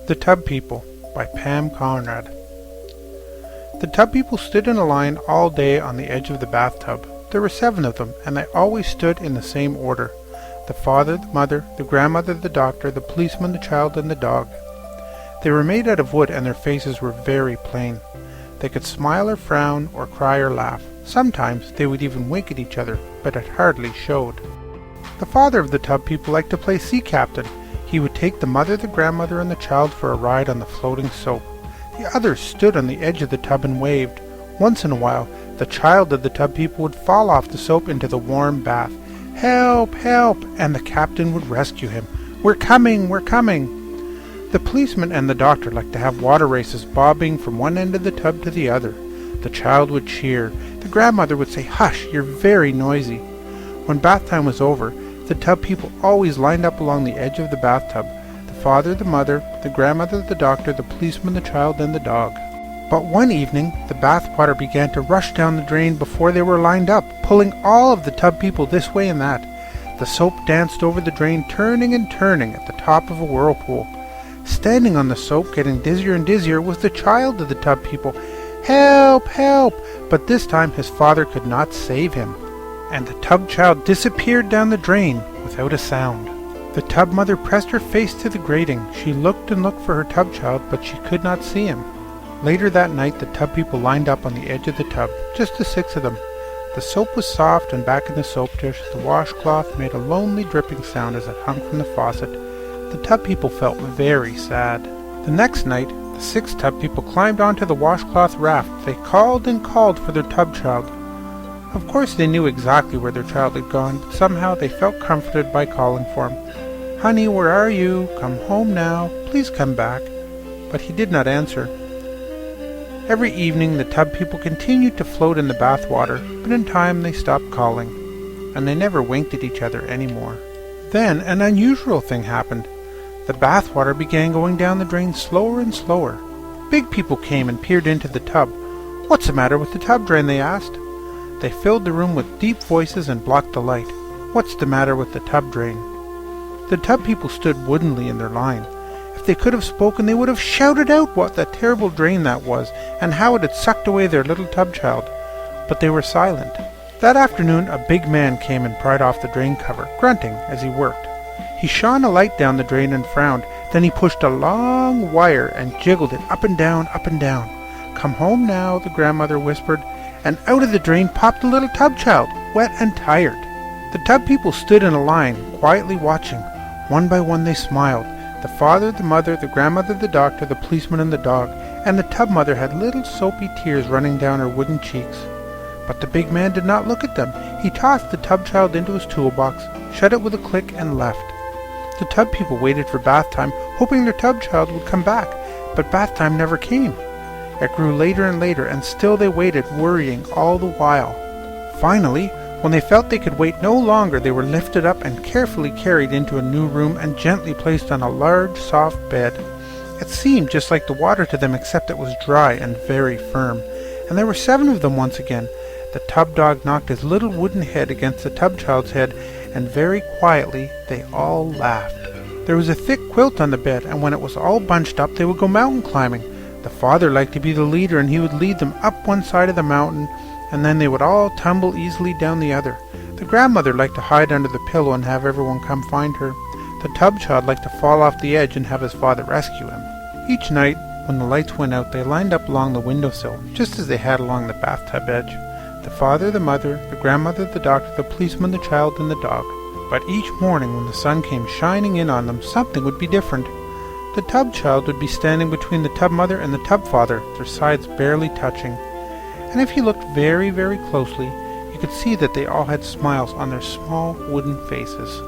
The Tub People by Pam Conrad. The tub people stood in a line all day on the edge of the bathtub. There were 7 of them, and they always stood in the same order: the father, the mother, the grandmother, the doctor, the policeman, the child, and the dog. They were made out of wood, and their faces were very plain. They could smile or frown, or cry or laugh. Sometimes they would even wink at each other, but it hardly showed. The father of the tub people liked to play sea captain. He would take the mother, the grandmother, and the child for a ride on the floating soap. The others stood on the edge of the tub and waved. Once in a while, the child of the tub people would fall off the soap into the warm bath. "Help! Help!" and the captain would rescue him. "We're coming! We're coming!" The policeman and the doctor liked to have water races bobbing from one end of the tub to the other. The child would cheer. The grandmother would say, "Hush, you're very noisy." When bath time was over, the tub people always lined up along the edge of the bathtub: the father, the mother, the grandmother, the doctor, the policeman, the child, and the dog. But one evening, the bath water began to rush down the drain before they were lined up, pulling all of the tub people this way and that. The soap danced over the drain, turning and turning at the top of a whirlpool. Standing on the soap, getting dizzier and dizzier, was the child of the tub people. "Help! Help!" But this time his father could not save him, and the tub child disappeared down the drain without a sound. The tub mother pressed her face to the grating. She looked and looked for her tub child, but she could not see him. Later that night, the tub people lined up on the edge of the tub, just the 6 of them. The soap was soft, and back in the soap dish, the washcloth made a lonely dripping sound as it hung from the faucet. The tub people felt very sad. The next night, the 6 tub people climbed onto the washcloth raft. They called and called for their tub child. Of course they knew exactly where their child had gone, but somehow they felt comforted by calling for him. "Honey, where are you? Come home now. Please come back." But he did not answer. Every evening the tub people continued to float in the bath water, but in time they stopped calling, and they never winked at each other anymore. Then an unusual thing happened. The bath water began going down the drain slower and slower. Big people came and peered into the tub. "What's the matter with the tub drain?" they asked. They filled the room with deep voices and blocked the light. "What's the matter with the tub drain?" The tub people stood woodenly in their line. If they could have spoken, they would have shouted out what a terrible drain that was, and how it had sucked away their little tub child. But they were silent. That afternoon, a big man came and pried off the drain cover, grunting as he worked. He shone a light down the drain and frowned. Then he pushed a long wire and jiggled it up and down, up and down. "Come home now," the grandmother whispered, and out of the drain popped a little tub child, wet and tired. The tub people stood in a line, quietly watching. One by one they smiled. The father, the mother, the grandmother, the doctor, the policeman, and the dog, and the tub mother had little soapy tears running down her wooden cheeks. But the big man did not look at them. He tossed the tub child into his toolbox, shut it with a click, and left. The tub people waited for bath time, hoping their tub child would come back, but bath time never came. It grew later and later, and still they waited, worrying all the while. Finally, when they felt they could wait no longer, they were lifted up and carefully carried into a new room and gently placed on a large, soft bed. It seemed just like the water to them, except it was dry and very firm. And there were 7 of them once again. The tub dog knocked his little wooden head against the tub child's head, and very quietly they all laughed. There was a thick quilt on the bed, and when it was all bunched up, they would go mountain climbing. The father liked to be the leader, and he would lead them up one side of the mountain, and then they would all tumble easily down the other. The grandmother liked to hide under the pillow and have everyone come find her. The tub child liked to fall off the edge and have his father rescue him. Each night, when the lights went out, they lined up along the windowsill, just as they had along the bathtub edge. The father, the mother, the grandmother, the doctor, the policeman, the child, and the dog. But each morning when the sun came shining in on them, something would be different. The tub child would be standing between the tub mother and the tub father, their sides barely touching. And if you looked very, very closely, you could see that they all had smiles on their small wooden faces.